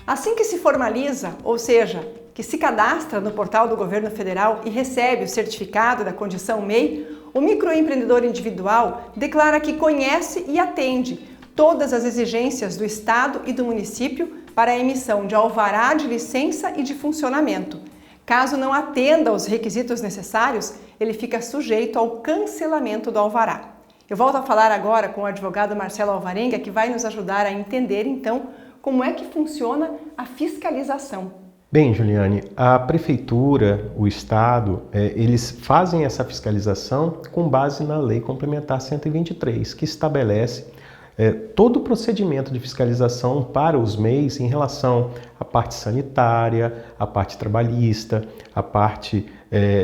Assim que se formaliza, ou seja, que se cadastra no portal do Governo Federal e recebe o certificado da condição MEI, o microempreendedor individual declara que conhece e atende todas as exigências do Estado e do município para a emissão de alvará de licença e de funcionamento. Caso não atenda aos requisitos necessários, ele fica sujeito ao cancelamento do alvará. Eu volto a falar agora com o advogado Marcelo Alvarenga, que vai nos ajudar a entender, então, como é que funciona a fiscalização. Bem, Juliane, a Prefeitura, o Estado, eles fazem essa fiscalização com base na Lei Complementar 123, que estabelece todo o procedimento de fiscalização para os MEIs em relação à parte sanitária, à parte trabalhista, à parte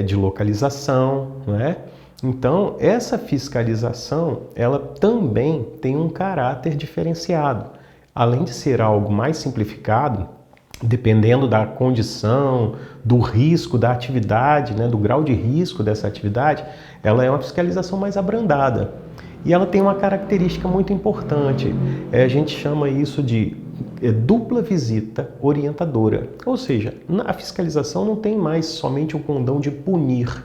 de localização, não é? Então, essa fiscalização, ela também tem um caráter diferenciado. Além de ser algo mais simplificado, dependendo da condição, do risco da atividade, do grau de risco dessa atividade, ela é uma fiscalização mais abrandada. E ela tem uma característica muito importante, a gente chama isso de dupla visita orientadora. Ou seja, a fiscalização não tem mais somente o condão de punir,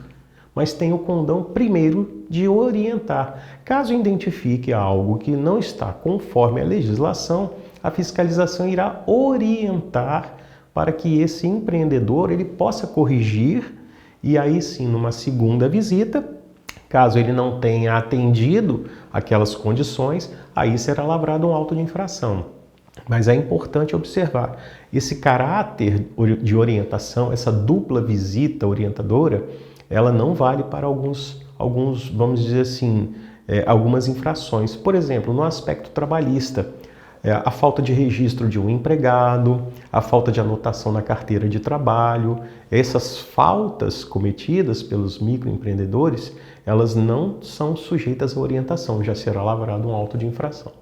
mas tem o condão primeiro de orientar. Caso identifique algo que não está conforme a legislação, a fiscalização irá orientar para que esse empreendedor ele possa corrigir e aí sim, numa segunda visita, caso ele não tenha atendido aquelas condições, aí será lavrado um auto de infração. Mas é importante observar, esse caráter de orientação, essa dupla visita orientadora, ela não vale para alguns vamos dizer assim, algumas infrações. Por exemplo, no aspecto trabalhista, a falta de registro de um empregado, a falta de anotação na carteira de trabalho, essas faltas cometidas pelos microempreendedores, elas não são sujeitas à orientação, já será lavrado um auto de infração.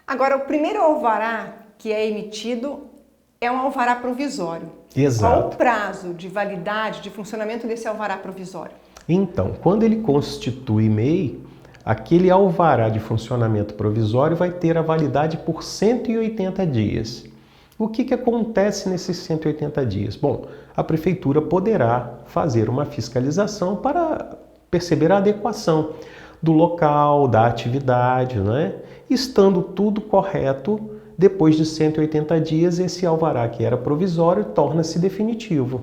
Agora, o primeiro alvará que é emitido é um alvará provisório. Exato. Qual o prazo de validade, de funcionamento desse alvará provisório? Então, quando ele constitui MEI, aquele alvará de funcionamento provisório vai ter a validade por 180 dias. O que acontece nesses 180 dias? Bom, a Prefeitura poderá fazer uma fiscalização para perceber a adequação do local, da atividade, né? Estando tudo correto, depois de 180 dias, esse alvará que era provisório torna-se definitivo.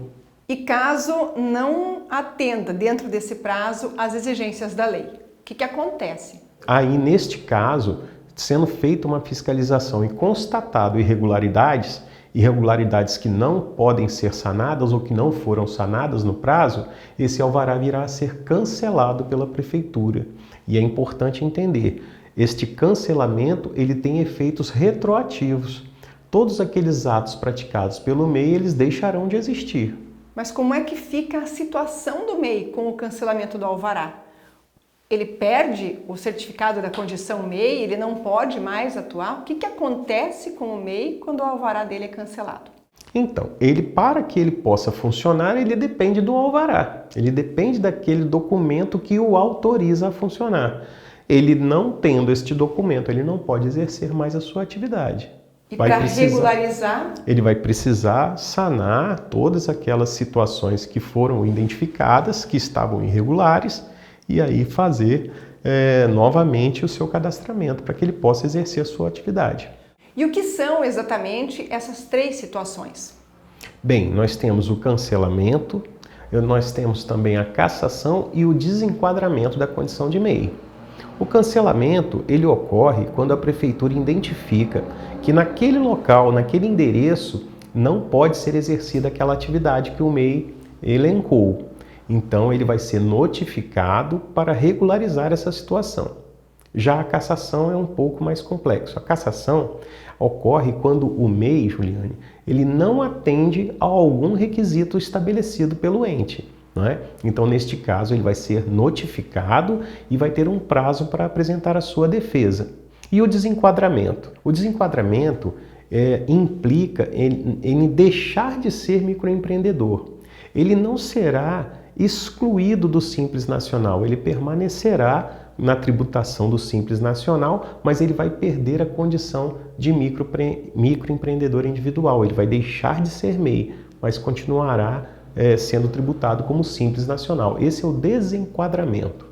E caso não atenda dentro desse prazo às exigências da lei, o que acontece? Aí, neste caso, sendo feita uma fiscalização e constatado irregularidades que não podem ser sanadas ou que não foram sanadas no prazo, esse alvará virá a ser cancelado pela Prefeitura. E é importante entender, este cancelamento ele tem efeitos retroativos. Todos aqueles atos praticados pelo MEI, eles deixarão de existir. Mas como é que fica a situação do MEI com o cancelamento do alvará? Ele perde o certificado da condição MEI, ele não pode mais atuar? O que acontece com o MEI quando o alvará dele é cancelado? Então, para que ele possa funcionar, ele depende do alvará. Ele depende daquele documento que o autoriza a funcionar. Ele não tendo este documento, ele não pode exercer mais a sua atividade. E para regularizar? Ele vai precisar sanar todas aquelas situações que foram identificadas, que estavam irregulares, e aí fazer novamente o seu cadastramento para que ele possa exercer a sua atividade. E o que são exatamente essas três situações? Bem, nós temos o cancelamento, nós temos também a cassação e o desenquadramento da condição de MEI. O cancelamento, ele ocorre quando a Prefeitura identifica que naquele local, naquele endereço, não pode ser exercida aquela atividade que o MEI elencou. Então, ele vai ser notificado para regularizar essa situação. Já a cassação é um pouco mais complexo. A cassação ocorre quando o MEI, Juliane, ele não atende a algum requisito estabelecido pelo ente. Não é? Então, neste caso, ele vai ser notificado e vai ter um prazo para apresentar a sua defesa. E o desenquadramento? O desenquadramento implica em deixar de ser microempreendedor. Ele não será excluído do Simples Nacional. Ele permanecerá na tributação do Simples Nacional, mas ele vai perder a condição de microempreendedor individual. Ele vai deixar de ser MEI, mas continuará sendo tributado como Simples Nacional. Esse é o desenquadramento.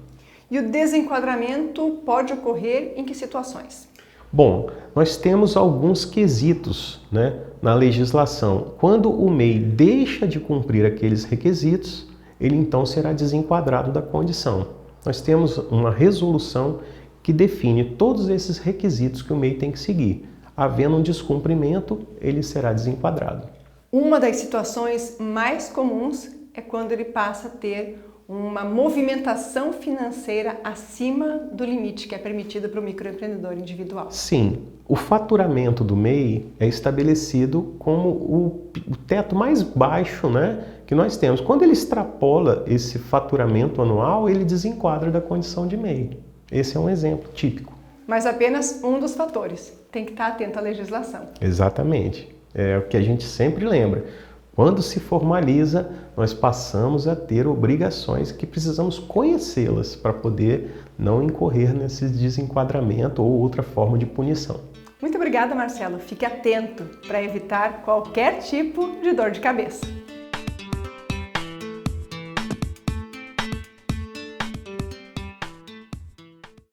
E o desenquadramento pode ocorrer em que situações? Bom, nós temos alguns quesitos, né, na legislação. Quando o MEI deixa de cumprir aqueles requisitos, ele então será desenquadrado da condição. Nós temos uma resolução que define todos esses requisitos que o MEI tem que seguir. Havendo um descumprimento, ele será desenquadrado. Uma das situações mais comuns é quando ele passa a ter uma movimentação financeira acima do limite que é permitido para o microempreendedor individual. Sim, o faturamento do MEI é estabelecido como o teto mais baixo, né, que nós temos. Quando ele extrapola esse faturamento anual, ele desenquadra da condição de MEI. Esse é um exemplo típico. Mas apenas um dos fatores. Tem que estar atento à legislação. Exatamente. É o que a gente sempre lembra. Quando se formaliza, nós passamos a ter obrigações que precisamos conhecê-las para poder não incorrer nesse desenquadramento ou outra forma de punição. Muito obrigada, Marcelo. Fique atento para evitar qualquer tipo de dor de cabeça.